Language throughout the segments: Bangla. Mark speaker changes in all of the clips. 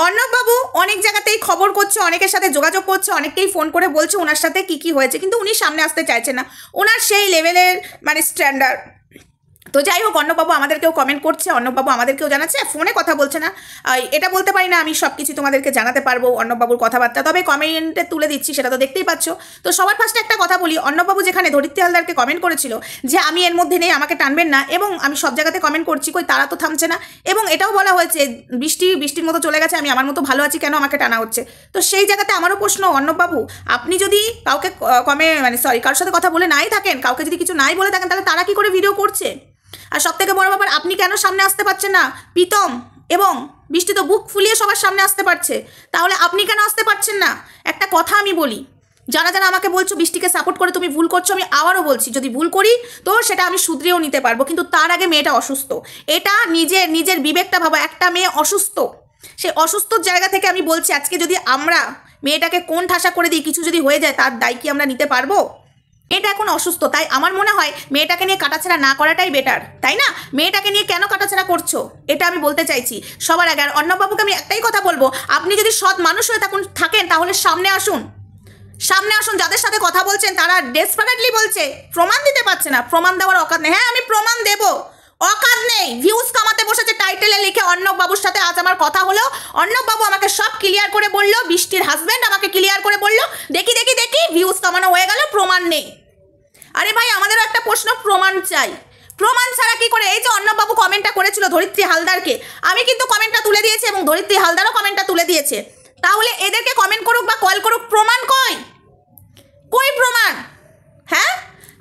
Speaker 1: অর্ণববাবু অনেক জায়গাতেই খবর করছে, অনেকের সাথে যোগাযোগ করছে, অনেককেই ফোন করে বলছে ওনার সাথে কি হয়েছে, কিন্তু উনি সামনে আসতে চাইছেন না। ওনার সেই লেভেলের মানে স্ট্যান্ডার্ড। তো যাই হোক, অর্ণববাবু আমাদেরকেও কমেন্ট করছে, অর্ণববাবু আমাদেরকেও জানাচ্ছে, ফোনে কথা বলছে না। এটা বলতে পারি না আমি সব কিছু তোমাদেরকে জানাতে পারবো অর্ণববাবুর কথাবার্তা, তবে কমেন্টে তুলে দিচ্ছি, সেটা তো দেখতেই পাচ্ছ। তো সবার ফার্স্টে একটা কথা বলি, অর্ণববাবু যেখানে ধরিত্রী হালদারকে কমেন্ট করেছিল যে আমি এর মধ্যে নেই, আমাকে টানবেন না, এবং আমি সব জায়গাতে কমেন্ট করছি, কই তারা তো থামছে না। এবং এটাও বলা হয়েছে বৃষ্টির মতো চলে গেছে, আমি আমার মতো ভালো আছি, কেন আমাকে টানা হচ্ছে। তো সেই জায়গাতে আমারও প্রশ্ন, অর্ণববাবু আপনি যদি কাউকে কারোর সাথে কথা বলে নাই থাকেন, কাউকে যদি কিছু নাই বলে থাকেন, তাহলে তারা কি করে ভিডিও করছে? আর সব থেকে বড় ব্যাপার, আপনি কেন সামনে আসতে পারছেন না? প্রীতম এবং বৃষ্টি তো বুক ফুলিয়ে সবার সামনে আসতে পারছে, তাহলে আপনি কেন আসতে পারছেন না? একটা কথা আমি বলি, যারা যারা আমাকে বলছো বৃষ্টিকে সাপোর্ট করে তুমি ভুল করছো, আমি আবারও বলছি, যদি ভুল করি তো সেটা আমি শুধরেও নিতে পারবো, কিন্তু তার আগে মেয়েটা অসুস্থ। এটা নিজের বিবেকটা ভাবো, একটা মেয়ে অসুস্থ, সেই অসুস্থর জায়গা থেকে আমি বলছি, আজকে যদি আমরা মেয়েটাকে কোন ঠাসা করে দিই, কিছু যদি হয়ে যায়, তার দায় কি আমরা নিতে পারবো? এটা এখন অসুস্থ, তাই আমার মনে হয় মেয়েটাকে নিয়ে কাটাছেড়া না করাটাই বেটার, তাই না? মেয়েটাকে নিয়ে কেন কাটাছেড়া করছো, এটা আমি বলতে চাইছি সবার আগে। আর অর্ণববাবুকে আমি একটাই কথা বলবো, আপনি যদি সৎ মানুষ হয়ে থাকেন তাহলে সামনে আসুন, যাদের সাথে কথা বলছেন তারা ডেসপারেটলি বলছে, প্রমাণ দিতে পারছে না, প্রমাণ দেওয়ার অকাত নেই। হ্যাঁ, আমি প্রমাণ দেব, অকাত নেই, ভিউজ কামাতে বসেছে টাইটেলে লিখে। অর্ণববাবুর সাথে আজ আমার কথা হলো, অর্ণববাবু আমাকে সব ক্লিয়ার করে বললো, বৃষ্টির হাজব্যান্ড আমাকে ক্লিয়ার করে বললো, দেখি ভিউজ কামানো হয়ে গেল, প্রমাণ নেই। আরে ভাই, আমাদেরও একটা প্রশ্ন, প্রমাণ চাই, প্রমাণ ছাড়া কি করে? এই যে অর্ণববাবু কমেন্টটা করেছিল ধরিত্রী হালদারকে, আমি কিন্তু কমেন্টটা তুলে দিয়েছি এবং ধরিত্রী হালদারও কমেন্টটা তুলে দিয়েছে, তাহলে এদেরকে কমেন্ট করুক বা কল করুক, প্রমাণ কই প্রমাণ? হ্যাঁ,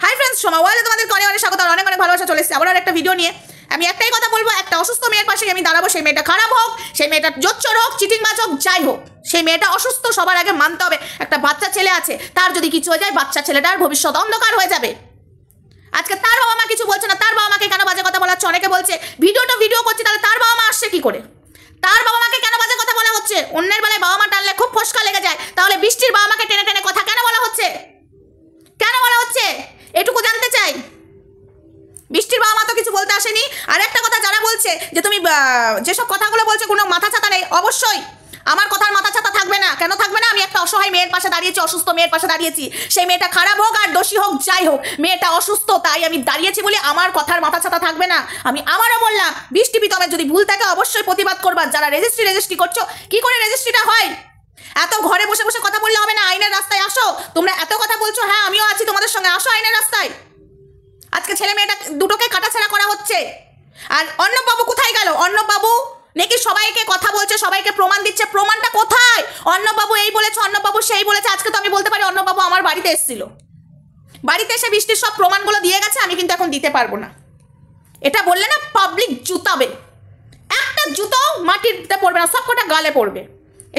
Speaker 1: হাই ফ্রেন্ডস, সোমা ওয়ালে তোমাদের অনেক স্বাগত, অনেক ভালোবাসা চলে এসেছে আবার একটা ভিডিও নিয়ে। আমি একটাই কথা বলবো, একটা অসুস্থ মেয়ের পাশে আমি দাঁড়াবো, সেই মেয়েটা খারাপ হোক, সেই মেয়েটা জোচ্চর হোক, চিটিংবাজ হোক, যাই হোক, সেই মেয়েটা অসুস্থ, সবার আগে মানতে হবে। একটা বাচ্চা ছেলে আছে, তার যদি কিছু হয়ে যায়, বাচ্চা ছেলেটার ভবিষ্যৎ অন্ধকার হয়ে যাবে। আজকে তার বাবা মা কিছু বলছে না, তার বাবা মাকে কেন বাজে কথা বলা হচ্ছে? অনেকে বলছে ভিডিও করছে, তাহলে তার বাবা মা আসছে কি করে? তার বাবা মাকে কেন বাজে কথা বলা হচ্ছে? অন্যের বেলায় বাবা মা টানলে খুব ফসকা লেগে যায়, তাহলে বৃষ্টির বাবা মাকে টেনে টেনে কথা কেন বলা হচ্ছে? এটুকু জানতে চাই। বৃষ্টির বাবা মা তো কিছু বলতে আসেনি। আর একটা কথা, যারা বলছে যে তুমি যেসব কথাগুলো বলছে কোনো মাথা ছাতা নেই, অবশ্যই আমার কথার মাথা ছাতা থাকবে না। কেন থাকবে না? আমি একটা অসহায় মেয়ের পাশে দাঁড়িয়েছি, অসুস্থ মেয়ের পাশে দাঁড়িয়েছি। সেই মেয়েটা খারাপ হোক আর দোষী হোক, যাই হোক, মেয়েটা অসুস্থ, তাই আমি দাঁড়িয়েছি বলে আমার কথার মাথা ছাতা থাকবে না। আমি আবারও বললাম, বৃষ্টি প্রীতমের যদি ভুল থাকে অবশ্যই প্রতিবাদ করবা। যারা রেজিস্ট্রি করছো, কি করে রেজিস্ট্রিটা হয়? এত ঘরে বসে বসে কথা বললে হবে না, আইনের রাস্তায় আসো। তোমরা এত কথা বলছো, হ্যাঁ আমিও আছি তোমাদের সঙ্গে, আসো আইনের রাস্তায়। আজকে ছেলে মেয়েটা দুটোকে কাটাছেড়া করা হচ্ছে। আর অর্ণববাবু কোথায় গেল? অর্ণববাবু নাকি সবাইকে কথা বলছে, সবাইকে প্রমাণ দিচ্ছে, প্রমাণটা কোথায়? অর্ণববাবু এই বলেছে, অর্ণববাবু সেই বলেছে। আজকে তো আমি বলতে পারি অর্ণববাবু আমার বাড়িতে এসেছিল, বাড়িতে এসে বৃষ্টির সব প্রমাণগুলো দিয়ে গেছে, আমি কিন্তু এখন দিতে পারবো না। এটা বললে না পাবলিক জুতাবে, একটা জুতো মাটিতে পড়বে না, সবকটা গালে পড়বে।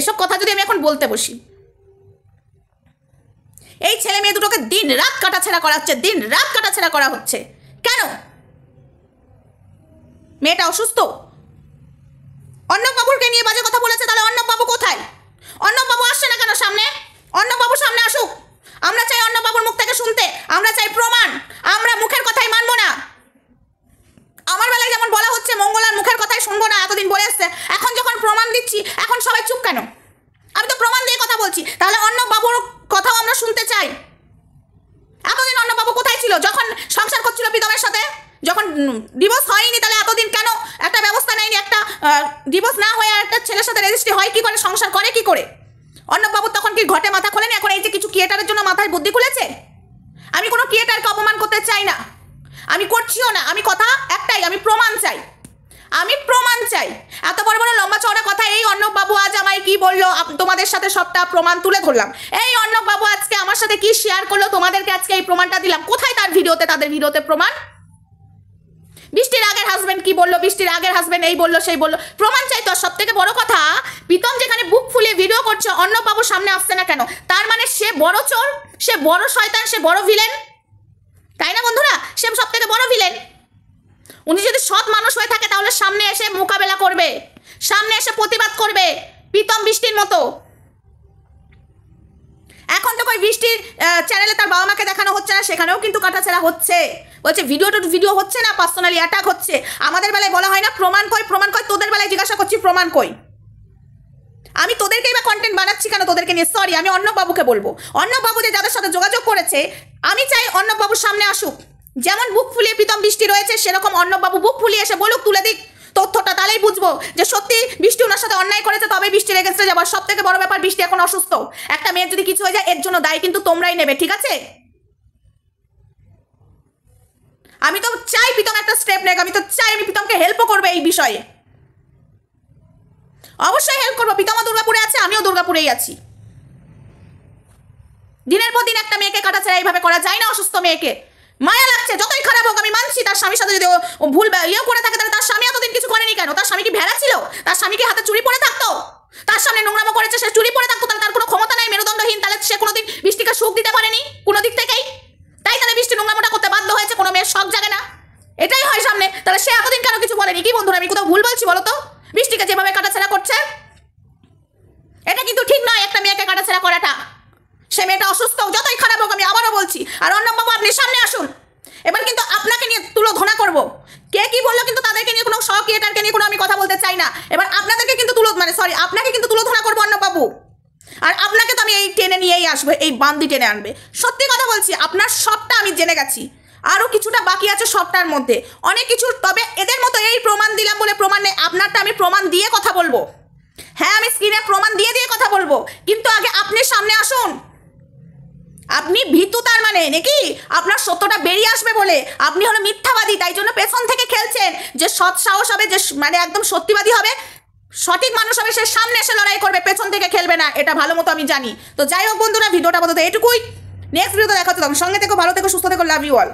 Speaker 1: এসব কথা যদি আমি এখন বলতে বসি, এই ছেলে মেয়ে দুটোকে দিন রাত কাটাছেড়া করা হচ্ছে, দিন রাত কাটাছেড়া করা হচ্ছে। কেন? মেয়েটা অসুস্থ, অর্ণববাবুকে নিয়ে বাজে কথা বলেছে, তাহলে অর্ণববাবু কোথায়? অর্ণববাবু আসছে না কেন সামনে? অর্ণববাবু সামনে আসুক, আমরা চাই অর্ণববাবুর মুখ থেকে শুনতে, আমরা চাই প্রমাণ। আমরা মুখের কথাই মানবো না। আমার বেলায় যেমন বলা হচ্ছে মঙ্গলার মুখের কথাই শুনবো না, এতদিন বলে এসছে, এখন যখন প্রমাণ দিচ্ছি এখন সবাই চুপ কেন? আমি তো প্রমাণ দিয়ে কথা বলছি, তাহলে অর্ণববাবুর কথাও আমরা শুনতে চাই। এতদিন অর্ণববাবু কোথায় ছিল? যখন সংসার করছিল প্রীতমের সাথে, যখন ডিভোর্স হয়নি, তাহলে এতদিন কেন একটা ব্যবস্থা নেয়নি? একটা ডিভোর্স না হয়ে একটা ছেলের সাথে রেজিস্ট্রি হয় কি করে, সংসার করে কি করে? অর্ণববাবু তখন কি ঘটে মাথা খোলেনি? এখন এই যে কিছু ক্রিয়েটারের জন্য মাথায় বুদ্ধি খুলেছে। আমি কোনো ক্রিয়েটারকে অপমান করতে চাই না, আমি করছিও না। আমি কথা একটাই, আমি প্রমাণ চাই, আমি প্রমাণ চাই। এত বড় বড় লম্বা চওড়া কথা, এই অর্ণববাবু আজ আমায় কি বললো, তোমাদের সাথে সবটা প্রমাণ তুলে ধরলাম। এই অর্ণববাবু আজকে আমার সাথে কি শেয়ার করলো, তোমাদেরকে আজকে এই প্রমাণটা দিলাম। কোথায় তার ভিডিওতে, তাদের ভিডিওতে প্রমাণ? বৃষ্টির আগের হাজবেন্ড কি বললো, বৃষ্টির আগের হাজবেন্ড এই বললো সেই বললো, প্রমাণ চাই তো। সব থেকে বড় কথা, প্রীতম যেখানে বুক ফুলিয়ে ভিডিও করছে, অর্ণববাবু সামনে আসছে না কেন? তার মানে সে বড় চোর, সে বড় শয়তান, সে বড় ভিলেন, তাই না বন্ধুরা? সে সব থেকে বড় ভিলেন। উনি যদি সৎ মানুষ হয়ে থাকে তাহলে সামনে এসে মোকাবেলা করবে, সামনে এসে প্রতিবাদ করবে, প্রীতম বৃষ্টির মতো। এখন তো কই বৃষ্টির চ্যানেলে তার বাবা মাকে দেখানো হচ্ছে না, সেখানেও কিন্তু কাটাছেড়া হচ্ছে। বলছে ভিডিও হচ্ছে না, পার্সোনালি অ্যাটাক হচ্ছে। আমাদের বেলায় বলা হয় না প্রমাণ কই, প্রমাণ কই? তোদের বেলায় জিজ্ঞাসা করছি প্রমাণ কই? আমি তোদেরকেই বা কন্টেন্ট বানাচ্ছি কেন তোদেরকে নিয়ে? সরি, আমি অর্ণববাবুকে বলবো। অর্ণববাবু যে যাদের সাথে যোগাযোগ করেছে, আমি চাই অর্ণববাবুর সামনে আসুক। যেমন বুক ফুলিয়ে প্রীতম বৃষ্টি রয়েছে, সেরকম অর্ণববাবু বুক ফুলিয়ে এসে বলুক, তুলে দিক তথ্যটা, তাহলেই বুঝবো যে সত্যি বৃষ্টি ওনার সাথে অন্যায় করেছে। তবে বৃষ্টির এগেন্সটে যাবার সব থেকে বড় ব্যাপার, বৃষ্টি এখন অসুস্থ। একটা মেয়ের যদি কিছু হয়ে যায় এর জন্য দায়ী কিন্তু তোমরাই নেবে, ঠিক আছে? আমি তো চাই প্রীতম একটা স্টেপ নেক, আমি তো চাই, আমি প্রীতমকে হেল্পও করবো এই বিষয়ে, অবশ্যই হেল্প করবো। প্রীতমও দুর্গাপুরে আছে, আমিও দুর্গাপুরেই আছি। দিনের পর দিন একটা মেয়েকে কাটাছাড়া এইভাবে করা যায় না, অসুস্থ মেয়েকে। মায়া লাগছে, যতই খারাপ হোক আমি মানছি। তার স্বামীর সাথে যদি ও ভুল ইয়েও করে থাকে, তাহলে তার স্বামী এতদিন কিছু করেনি কেন? তার স্বামী কি ভেড়া ছিল? তার স্বামী কি হাতে চুরি পরে থাকতো? তার সামনে নোংরামো করেছে, সে চুরি পরে থাকতো, তাহলে তার কোনো ক্ষমতা নাই, মেরুদণ্ডহীন, তাহলে সে কোনোদিন বৃষ্টিকে সুখ দিতে পারেনি কোনো দিক থেকেই। তাই তাহলে বৃষ্টি নোংরামোটা করতে বাধ্য হয়েছে, কোনো মেয়ের শখ জাগে না, এটাই হয় সামনে। তাহলে সে এতদিন কেন কিছু বলেনি? কি বন্ধুরা, আমি কোথাও ভুল বলছি বলো তো? বৃষ্টিকে যেভাবে কাটাছেড়া করছে, এটা কিন্তু ঠিক নয় একটা মেয়েকে কাটাছেড়া করাটা। সে মেয়েটা অসুস্থ, যতই খারাপ হোক, আমি আবারও বলছি। আর অর্ণববাবু আপনি সামনে আসুন, এবার কিন্তু আপনাকে নিয়ে তুলোধনা করবো। কে কি বললো কিন্তু তাদেরকে নিয়ে কোনো ক্রিয়েটারকে নিয়ে কোনো আমি কথা বলতে চাই না। এবার আপনাদেরকে কিন্তু আপনাকে কিন্তু তুলোধনা করবো অর্ণববাবু। আর আপনাকে তো আমি এই টেনে নিয়েই আসবো, এই বান্দি টেনে আনবে। সত্যি কথা বলছি, আপনার সবটা আমি জেনে গেছি, আরও কিছুটা বাকি আছে সবটার মধ্যে, অনেক কিছু। তবে এদের মতো এই প্রমাণ দিলাম বলে প্রমাণ নেই, আপনারটা আমি প্রমাণ দিয়ে কথা বলবো। হ্যাঁ, আমি স্ক্রিনে প্রমাণ দিয়ে দিয়ে কথা বলবো, কিন্তু আগে আপনি সামনে আসুন। আপনি ভীতু তার মানে নাকি? আপনার সত্যটা বেরিয়ে আসবে বলে আপনি হলো মিথ্যাবাদী, তাই জন্য পেছন থেকে খেলছেন। যে সৎ সাহস হবে, যে মানে একদম সত্যিবাদী হবে, সঠিক মানুষ হবে, সে সামনে এসে লড়াই করবে, পেছন থেকে খেলবে না, এটা ভালো মতো আমি জানি। তো যাই হোক বন্ধুরা, ভিডিওটা বলতে এটুকুই। নেক্সট ভিডিওতে দেখা হচ্ছে, তখন সঙ্গে থেকো, ভালো থেকো, সুস্থ থেকো, লাভ ইউ অল।